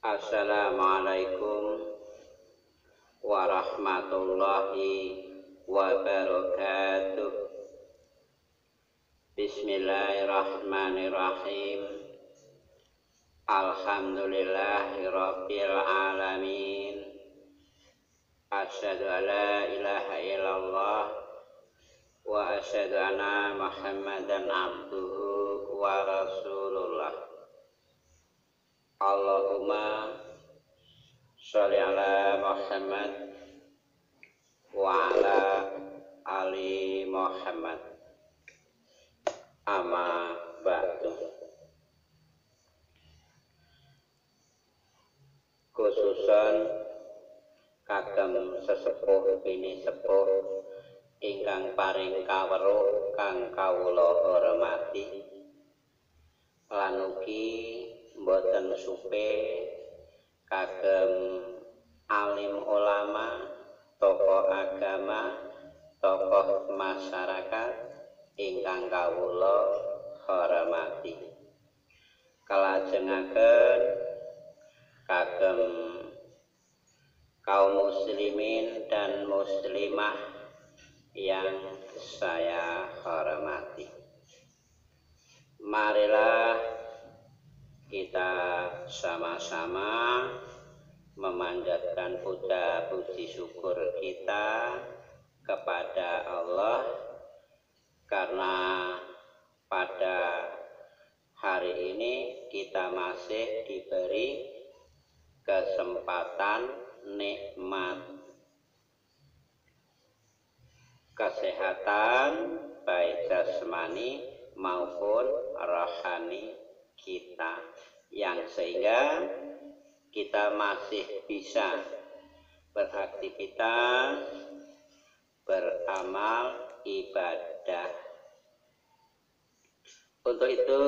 Assalamualaikum warahmatullahi wabarakatuh. Bismillahirrahmanirrahim. Alhamdulillahirabbil alamin. Asyhadu an la ilaha illallah wa asyhadu anna Muhammadan abduhu wa rasulullah. Allahumma sholli ala Muhammad wa ala ali Muhammad. Amma ba'du. Khususan kagem sesepuh bini sepuh ingkang paring kaweruh kang kawula hormati, lan ugi mboten supe kagem alim ulama, tokoh agama, tokoh masyarakat ingkang kawula hormati. Kalajengaken kagem kaum muslimin dan muslimah yang saya hormati. Marilah kita sama-sama memanjatkan puja puji syukur kita kepada Allah karena pada hari ini kita masih diberi kesempatan nikmat kesehatan baik jasmani maupun rohani kita, yang sehingga kita masih bisa beraktivitas, beramal ibadah. Untuk itu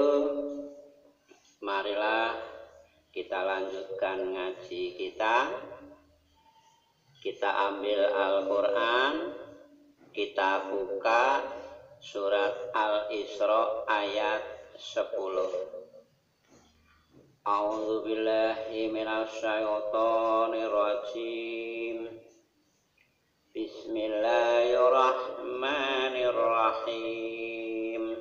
marilah kita lanjutkan ngaji kita. Kita ambil Al-Quran, kita buka surat Al-Isra ayat 10. A'udzu billahi minasyaitonir rajim. Bismillahirrahmanirrahim.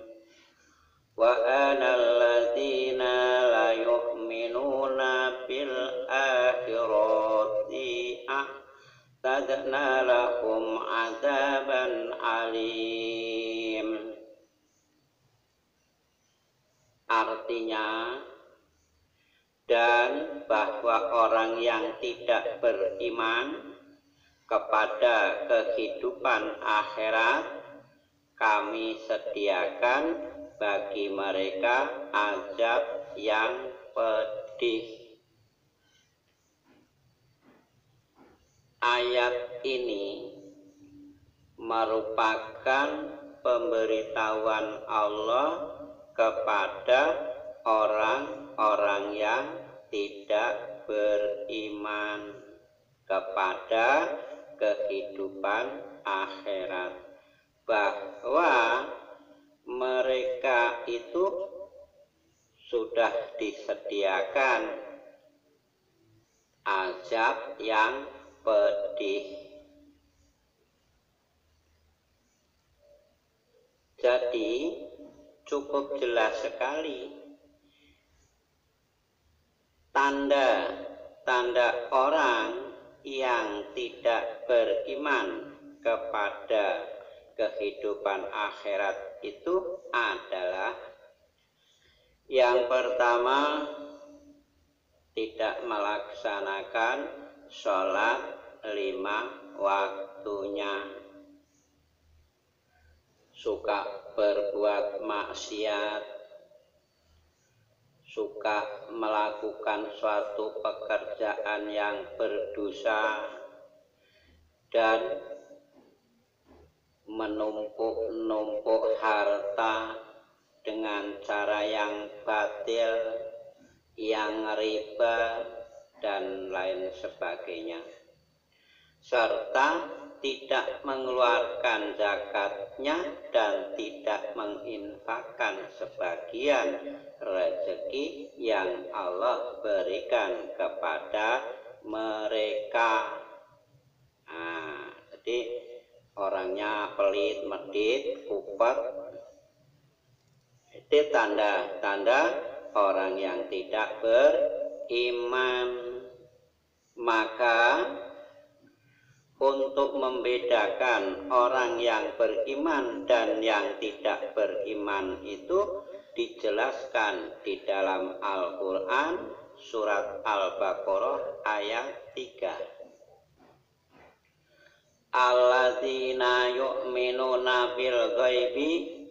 Wa anal ladzina la yu'minuna bil akhirati a'tadna lahum 'adzaban alim. Artinya, dan bahwa orang yang tidak beriman kepada kehidupan akhirat, kami sediakan bagi mereka azab yang pedih. Ayat ini merupakan pemberitahuan Allah kepada orang-orang yang tidak beriman kepada kehidupan akhirat, bahwa mereka itu sudah disediakan azab yang pedih. Jadi cukup jelas sekali tanda-tanda orang yang tidak beriman kepada kehidupan akhirat itu adalah: yang pertama, tidak melaksanakan sholat 5 waktunya, suka berbuat maksiat, suka melakukan suatu pekerjaan yang berdosa, dan menumpuk-numpuk harta dengan cara yang batil, yang riba, dan lain sebagainya. Serta tidak mengeluarkan zakatnya dan tidak menginfakkan sebagian rezeki yang Allah berikan kepada mereka. Nah, jadi orangnya pelit, medit, kupet, itu tanda-tanda orang yang tidak beriman. Maka untuk membedakan orang yang beriman dan yang tidak beriman itu dijelaskan di dalam Al-Quran surat Al-Baqarah ayat 3. Alladzina yu'minuna bil ghaibi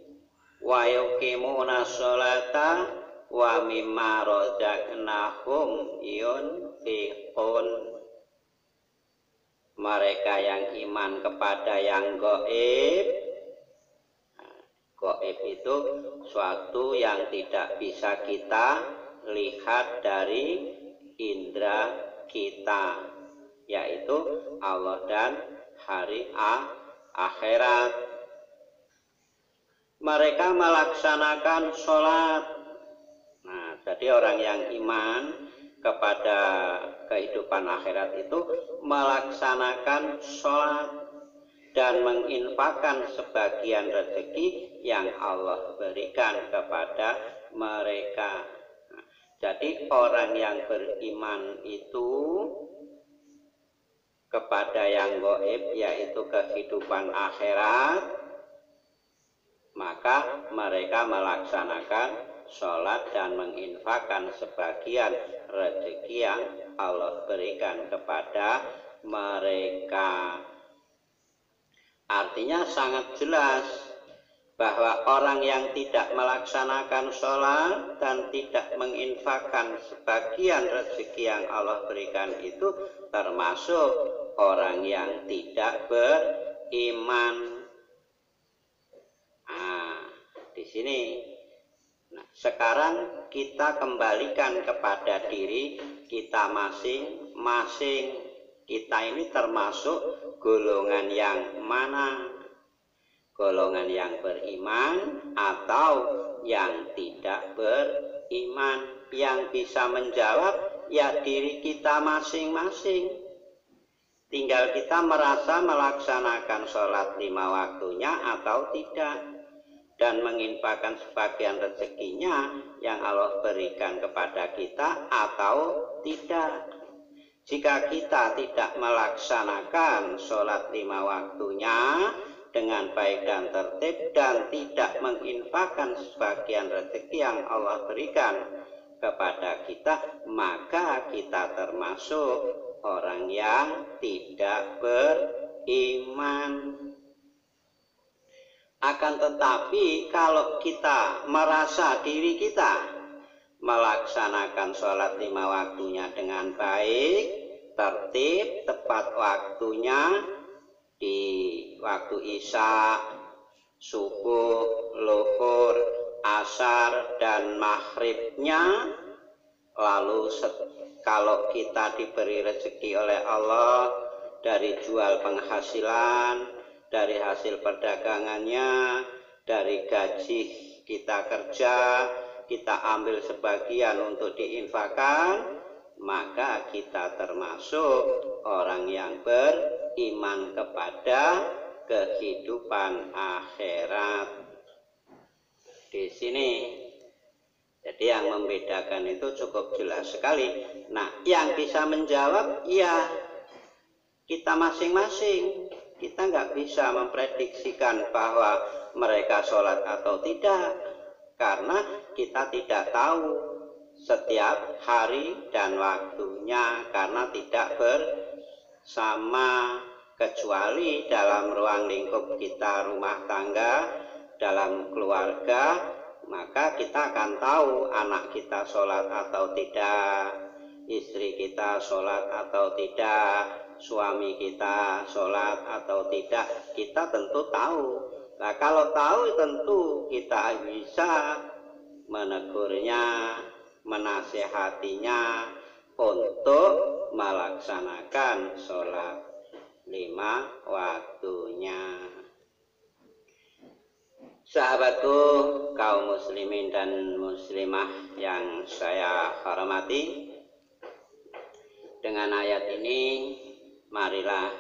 wa yuqimuna sholata wa mimma razaqnahum yunfiqun. Mereka yang iman kepada yang gaib. Gaib itu suatu yang tidak bisa kita lihat dari indera kita, yaitu Allah dan hari akhirat. Mereka melaksanakan sholat. Nah, jadi orang yang iman kepada kehidupan akhirat itu melaksanakan sholat dan menginfakkan sebagian rezeki yang Allah berikan kepada mereka. Nah, jadi orang yang beriman itu kepada yang gaib, yaitu kehidupan akhirat, maka mereka melaksanakan sholat dan menginfakkan sebagian rezeki yang Allah berikan kepada mereka. Artinya sangat jelas bahwa orang yang tidak melaksanakan sholat dan tidak menginfakkan sebagian rezeki yang Allah berikan itu termasuk orang yang tidak beriman. Nah, di sini. Nah, sekarang kita kembalikan kepada diri kita masing-masing. Kita ini termasuk golongan yang mana? Golongan yang beriman atau yang tidak beriman? Yang bisa menjawab ya diri kita masing-masing. Tinggal kita merasa melaksanakan sholat 5 waktunya atau tidak, dan menginfakkan sebagian rezekinya yang Allah berikan kepada kita atau tidak. Jika kita tidak melaksanakan sholat 5 waktunya dengan baik dan tertib dan tidak menginfakkan sebagian rezeki yang Allah berikan kepada kita, maka kita termasuk orang yang tidak beriman. Akan tetapi kalau kita merasa diri kita melaksanakan sholat 5 waktunya dengan baik, tertib, tepat waktunya di waktu isya, subuh, luhur, asar, dan maghribnya, lalu kalau kita diberi rezeki oleh Allah dari jual penghasilan, dari hasil perdagangannya, dari gaji kita kerja, kita ambil sebagian untuk diinfakkan, maka kita termasuk orang yang beriman kepada kehidupan akhirat. Di sini, jadi yang membedakan itu cukup jelas sekali. Nah, yang bisa menjawab ya kita masing-masing. Kita nggak bisa memprediksikan bahwa mereka sholat atau tidak, karena kita tidak tahu setiap hari dan waktunya, karena tidak bersama, kecuali dalam ruang lingkup kita rumah tangga, dalam keluarga, maka kita akan tahu anak kita sholat atau tidak, istri kita sholat atau tidak, suami kita sholat atau tidak, kita tentu tahu. Nah, kalau tahu tentu kita bisa menegurnya, menasehatinya untuk melaksanakan sholat. 5 waktunya. Sahabatku, kaum muslimin dan muslimah yang saya hormati, dengan ayat ini marilah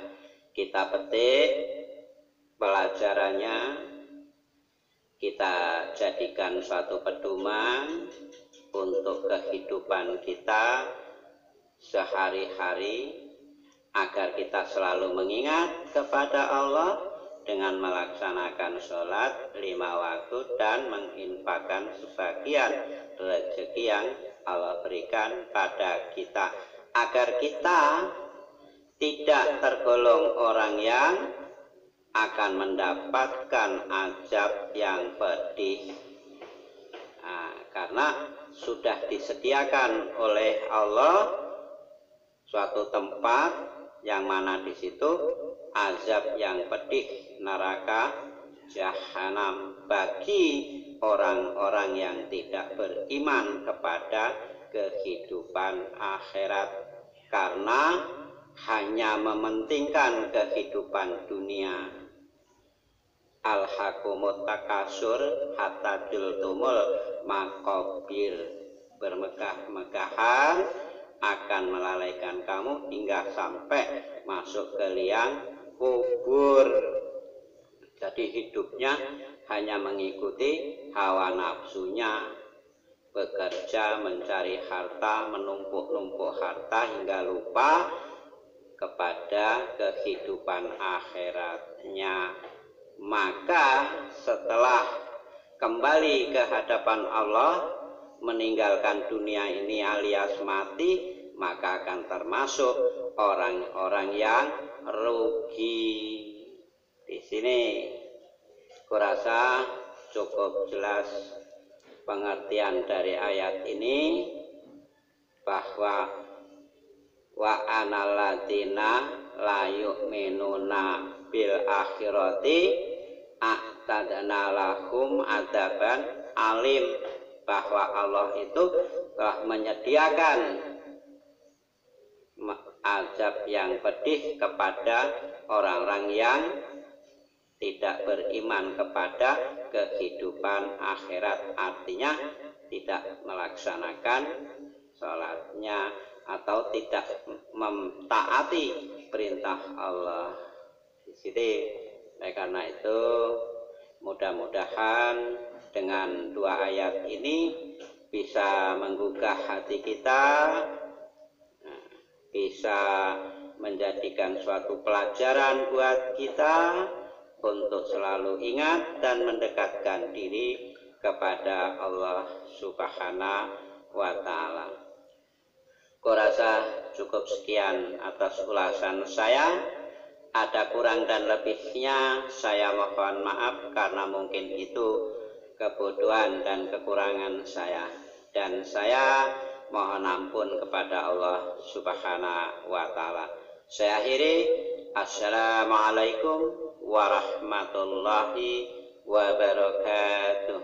kita petik pelajarannya, kita jadikan suatu pedoman untuk kehidupan kita sehari-hari, agar kita selalu mengingat kepada Allah dengan melaksanakan sholat 5 waktu dan menginfakkan sebagian rezeki yang Allah berikan pada kita, agar kita tidak tergolong orang yang akan mendapatkan azab yang pedih. Karena sudah disediakan oleh Allah suatu tempat yang mana di situ azab yang pedih, neraka jahanam bagi orang-orang yang tidak beriman kepada kehidupan akhirat, karena hanya mementingkan kehidupan dunia. Alhaqumut takasur hatta jultumul maqabir, bermegah-megahan akan melalaikan kamu hingga sampai masuk ke liang kubur. Jadi hidupnya hanya mengikuti hawa nafsunya, bekerja mencari harta, menumpuk-numpuk harta hingga lupa kepada kehidupan akhiratnya. Maka setelah kembali ke hadapan Allah, meninggalkan dunia ini alias mati, maka akan termasuk orang-orang yang rugi. Di sini kurasa cukup jelas pengertian dari ayat ini, bahwa wa analadzina la yu'minuna bil akhirati a'tadna lahum adzaban alim, bahwa Allah itu telah menyediakan azab yang pedih kepada orang-orang yang tidak beriman kepada kehidupan akhirat, artinya tidak melaksanakan sholatnya atau tidak mentaati perintah Allah. Di sini, karena itu mudah-mudahan dengan 2 ayat ini bisa menggugah hati kita, bisa menjadikan suatu pelajaran buat kita untuk selalu ingat dan mendekatkan diri kepada Allah Subhanahu wa Ta'ala. Kurasa cukup sekian atas ulasan saya. Ada kurang dan lebihnya saya mohon maaf, karena mungkin itu kebodohan dan kekurangan saya, dan saya mohon ampun kepada Allah Subhanahu wa Ta'ala. Saya akhiri, assalamualaikum warahmatullahi wabarakatuh.